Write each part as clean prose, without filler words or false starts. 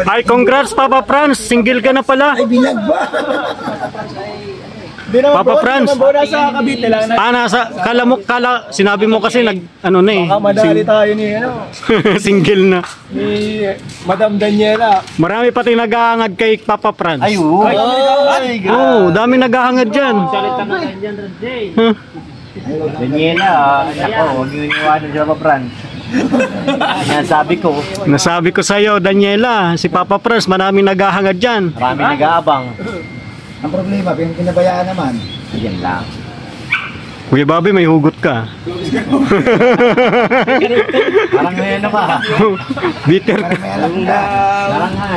Ay, congrats Papa Franz, single ka na pala. Ay, bilag ba? Papa Franz. Sa Cavite lang. Sinabi mo kasi ano na eh. Baka madali tayo ni Single na. ni Madam Daniela. Marami pati naghahangad kay Papa Franz. Ay, oo. Dami naghahangad dyan. Daniela, ako, huwag yung iniwanan sa Papa Franz. Nasabi ko sa'yo, Daniela, si Papa Franz, marami naghahangad dyan. Marami nag-aabang. Ang problema, pinabayaan naman. Yan lang. Kuya Bobby, may hugot ka. Parang ngayon na pa. Bitter ka. Parang nga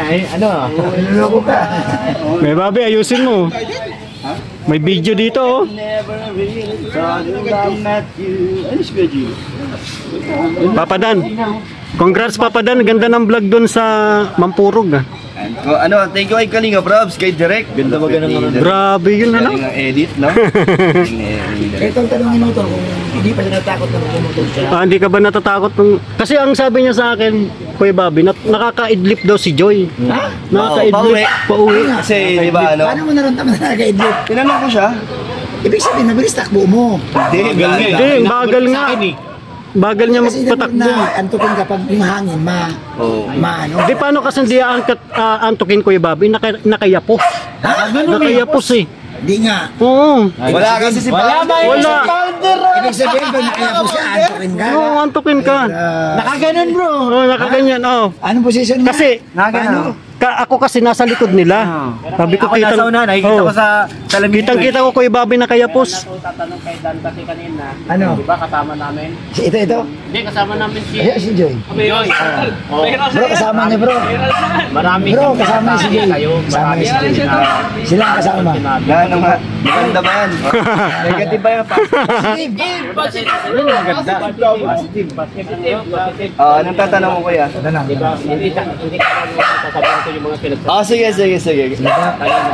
niloloko ka. Kuya Bobby, ayusin mo. May video dito oh. Papa Dan. Congrats Papa Dan, ganda ng vlog doon sa Mampurog ah. Thank you kay Kalinga Probs, kay Direk. Ganda ba ganun? Grabe yun ano? Edit, no? Itong tanongin mo to, kung hindi pa siya natakot na magmumotor siya. Hindi ka ba natatakot? Kasi ang sabi niya sa akin, Kuya Bobby, nakaka-idlip daw si Joy. Ha? Nakaka-idlip, pauwi. Kasi, di ba, ano? Paano mo naramdaman na nakaka-idlip? Tinanong ko siya. Ibig sabihin, mabilis takbo mo. Hindi, bagal nga. Bagal niya magpatakbo. Antukin kapag yung hangin, maano. Di paano kasi hindi antukin Kuya Bobby, nakayapos. Ha? Nakayapos eh. Hindi nga. Oo. Wala kasi si Founder. Wala. Ibig sabihin, pag nakayapos siya, antukin ka. Oo, antukin ka. Nakaganon bro. Oo, nakaganyan. Oo. Anong posisyon nga? Kasi, ako kasi nasa likod nila. Sabi ko Ako nasa una, nakikita ko sa salamin. Kitang-kita ko Kuya Bobby nakayapos. Tatanong kay Dan kasi kanina. Ano? Di ba kasama namin? Ito? Hindi, kasama namin si Joy. Joy. Bro, kasama niya bro. Marami Bro, kasama niya si Joy. kayo. Kasama niya si Joy. Sila ang kasama. Ano nga? Maganda ba yan? Negative ba yan pa? Anong tatanong mo kuya? Hindi ka sasabihin ko yung mga pinagsasabi. Sige.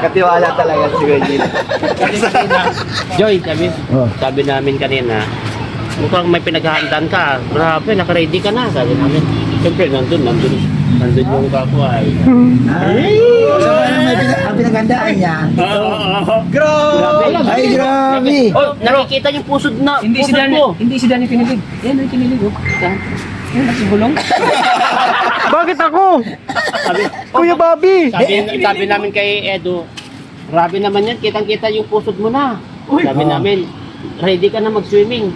Katiwala talaga si Gajin. Joy, sabi namin kanina, mukhang may pinaghahandaan ka. Grabe, naka-ready ka na, sabi namin. Siyempre, nandun yung kakuhay. So, ang pinagandaan niya. Grabe! Ay, grabe! Oh, nakikita yung pusod na. Hindi si Danny kinilig. Yan, ay kinilig. Yan, nagsibulong. Bakit ako? Kuya Bobby! Sabi namin kay Edo, grabe naman yan, kitang-kita yung pusod mo na. Sabi namin, ready ka na mag-swimming.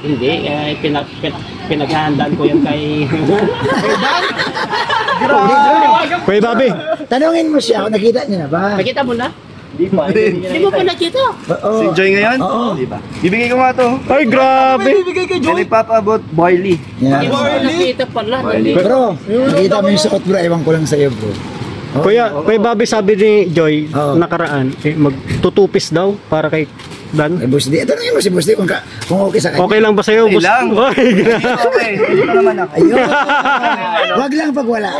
Hindi, pinaghahandaan ko yan kay... Kuya Bobby! Tanungin mo siya, nakita niya na ba? Nakita mo na? Di pa. Hindi mo pa nakita. Si Joy ngayon? Oo. Di ba? Bibigay ko nga to. Ay, grabe! Yan nagpapaabot, Boily. Hindi mo pa nakita pala. Bro, nakita mo yung suot bro, ewan ko lang sa'yo bro. Kuya Bobby, sabi ni Joy nakaraan, magtutupis daw para kay Dan. Ay, Boss D. Tanungin mo si Boss D kung okay sa kanya. Okay lang ba sa'yo? Okay lang. Ay, grabe. Okay, dito naman ako. Ayun. Wag lang pag wala.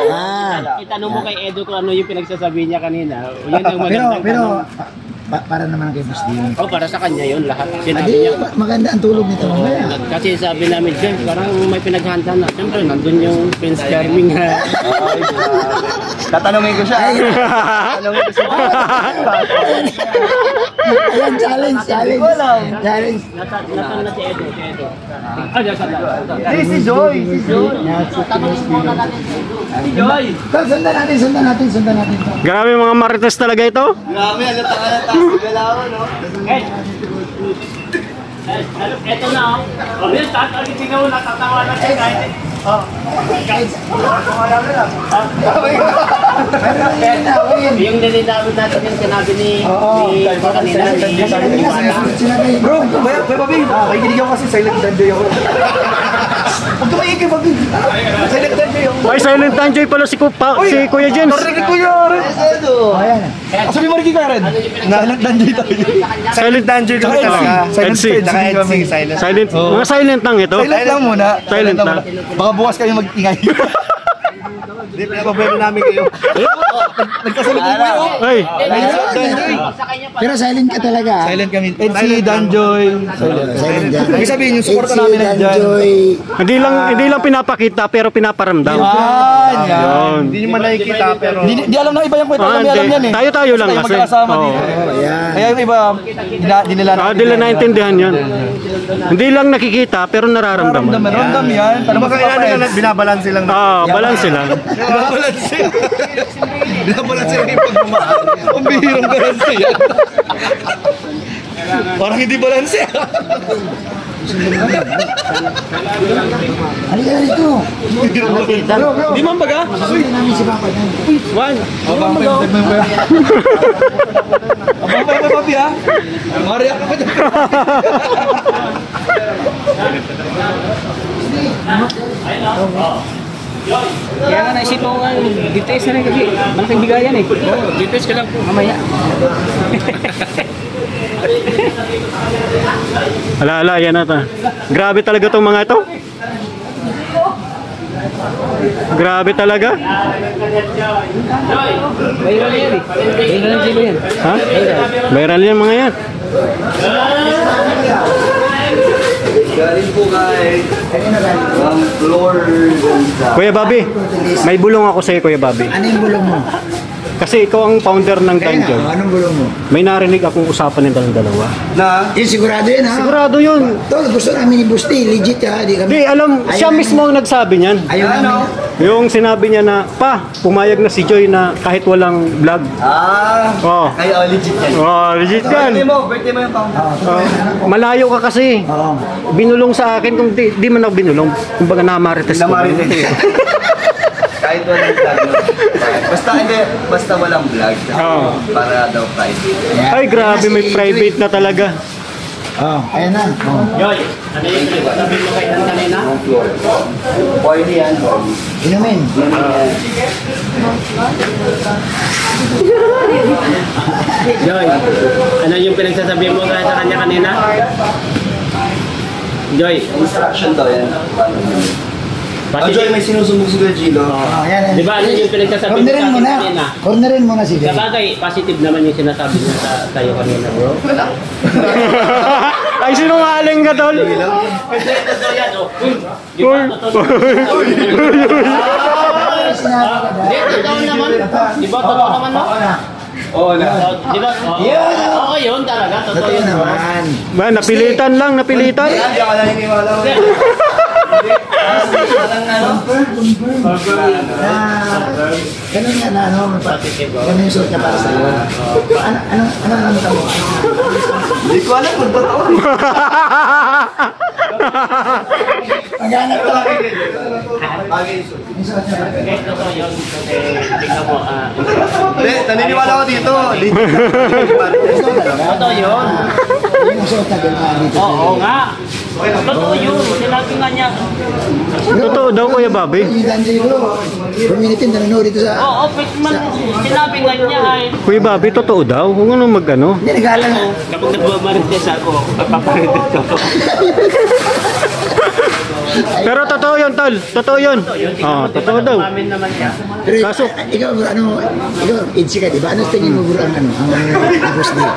Itanong mo kay Edo kung ano yung pinagsasabi niya kanina. Yun ang magandang pero para naman kay Boss D. Oh, para sa kanya yun lahat. Sinabi Adi, niya. maganda ang tulog nito mamaya. Kasi sabi namin dyan, parang may pinaghanda na. Siyempre, nandun yung Prince Charming. Tatanungin ko siya. Tatanungin ko siya. Ayan, challenge. Nasaan na si Edo? Si Joy. Tanungin muna natin si Edo. Si Joy! Sundan natin. Grabe mga marites talaga ito. Grabe, halata. Galawan, no? Eto na, oh. Oh, yun, sinaw, natatawa na siya kahit. Yung nililawin natin yung sinabi ni kanina. Bro, Babi, nakikinig ako kasi silent danjoy ako. Huwag ka maingay, Babi. Silent danjoy ako. Ay, silent danjoy pala si Kuya James. Narinig ko yun. Sabi mo rin Karen. Silent danjoy tayo. Silent danjoy kami talaga. Silent. Mga silent lang ito. Silent lang muna. Silent lang. Baka bukas kayo mag-ingay. Hindi, pinapabuelo namin kayo. Nagkasalubong kayo. Ay, Sa kanya pa. Pero silent ka talaga. Silent kami. And si Danjoy. Silent dyan. Ibig sabihin yung suporta namin Si nandyan. Danjoy. hindi lang pinapakita pero pinaparamdam. Yan. Yun. Hindi nyo man nakikita pero... Di alam ng iba yung kwento. Kami alam yan eh. Tayo lang Tayo kasi. magkakasama Oo. dito. Yan. Kaya yung iba, di nila Di nila naintindihan yun. Hindi lang nakikita pero nararamdaman. Ramdam yan. Pero makakailan na binabalanse lang. Balance lang. Binabalanse. Binabalanse lang yung pagmamahal. Ang bihirong balanse yan. Parang hindi balanse. Halika na rito. Di man baga? Hindi namin si Papa yan. One. Abang pa papi ha? Mariak ka pa dyan. Kaya nga naisip ko nga, details na rin kasi malaking bigayan eh. Details ka lang po, mamaya. Ala, yan ata. Grabe talaga tong mga ito. Grabe talaga. Viral yan eh. Viral sila yan. Ha? Viral yan mga yan. Galing po kay floor Kuya Bobby, may bulong ako sa'yo Kuya Bobby. Ano yung bulong mo? Kasi ikaw ang founder ng Kaya nga, Danjoy. anong bulong mo? May narinig akong usapan ng dalawa. na Yun, sigurado yun ha? Sigurado yun. Tol, gusto namin ni Busti. Legit ha? Di kami. Di, alam, siya Ayaw mismo ang nagsabi niyan. Ayaw namin. Yung sinabi niya na, pa, pumayag na si Joy na kahit walang vlog. Oh. kaya legit yan. Oh, legit yan. Birthday mo yung founder. Malayo ka kasi. Oo. Binulong sa akin kung di man ako binulong. Kumbaga namarites ko. Kahit walang vlog. Basta walang vlog. Oo. Para daw private. Ay, grabe, may private na talaga. Oh, ayan na. Oh. Joy, ano yung sabi mo kay Dan kanina? Floor. Oily yan. Inumin. Joy, ano yung pinagsasabi mo kay sa kanya kanina? Joy, Instruction daw yan. positive. May sinusumbong si Gilo. Oh, ayan. Di ba ano yung pinagsasabi mo sa Cornerin mo akin na. kanina? Cornerin mo na si Joy. Sabagay, positive naman yung sinasabi niya sa tayo kanina, bro. Ay, sinungaling ka, tol. Hindi, totoo yan, oh. Di ba, totoo Hindi, totoo naman. Di ba, totoo naman, no? Oo na. Di ba? Oo, yun talaga, totoo Totoo yun. naman. Ba, napilitan lang, napilitan. Hindi ako naniniwala. Ganun nga na, ano, ganun yung suot niya para sa iyo. Ano mo? Hindi ko alam kung totoo. Maghanap ka lang. Okay, totoo yun. Tingnan mo, Naniniwala ko dito. totoo yun. Yung suot na ganun dito. Oo nga. Totoo yun. Sinabi nga niya. Totoo daw, Kuya Bobby. Yung Danjoy bro, community nanonood dito sa... Oo, sinabi nga niya ay. Kuya Bobby, totoo daw. Kung ano mag-ano. Hindi, nag-aalang. Kapag nagmamarites ako, papaparites ko. Pero totoo yun, tol. Totoo yun. Oo, totoo daw. Amin naman siya. Pero Kaso- ikaw, Idsi ka, di ba? Ano tingin mo bro ang agos niya?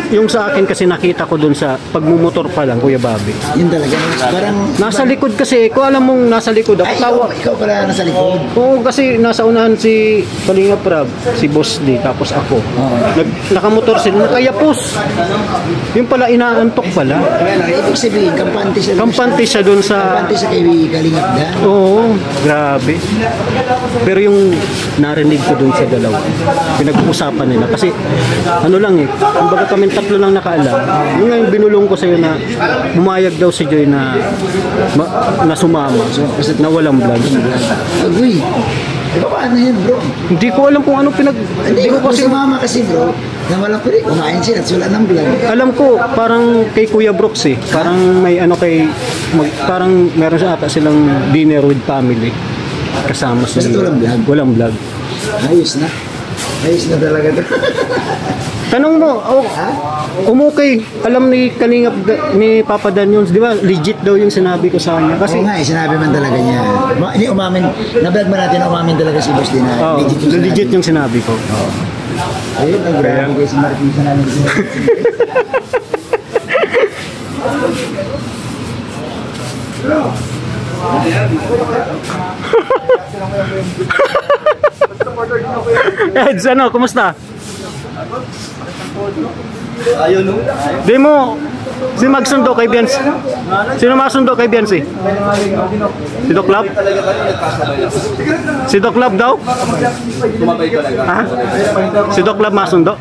Yung sa akin kasi nakita ko dun sa pagmumotor pa lang, Kuya Bobby. Yun talaga. Parang... Nasa likod kasi, kung alam mong nasa likod ako, Ay, tawa. ikaw pala nasa likod. Oo, kasi nasa unahan si Kalinga Prab, si Boss D, tapos ako. Nakamotor sila, nakayapos. Yung pala, inaantok pala. Ibig sabihin, kampante siya. Kampante siya dun sa... Kampante siya kay Kalingap da. Oo, grabe. Pero yung narinig ko dun sa dalawa, pinag-uusapan nila. Kasi ano lang eh, kumbaga kami tatlo lang nakaalam. Yung nga yung binulong ko sa'yo na bumayag daw si Joy na na sumama, na walang vlog. Agoy. Eh, paano yun bro? Hindi ko alam kung ano Hindi ko kasi sumama kasi bro. Na walang pwede. Kumain sila at wala ng vlog. Alam ko, parang kay Kuya Brooks eh. Parang may ano parang meron sa ata silang dinner with family. Kasama sila. Basta walang vlog? Walang vlog. Ayos na. Ayos na talaga to. Tanong mo, umukay. Alam ni ni Papa Dan yun, di ba? Legit daw yung sinabi ko sa kanya. Kasi, Oo nga, sinabi man talaga niya. Hindi umamin, nablog man natin na umamin talaga si Boss din na legit yung sinabi ko. Ayun, grabe kayo si Marquisa namin. Eds, ano, kumusta? Ayaw no? Di mo, si magsundo kay Biansi. Sino masundo kay Biansi? Si Doc Lab? Si Doc Lab daw? Kumabay talaga. Ha? Si Doc Lab masundo?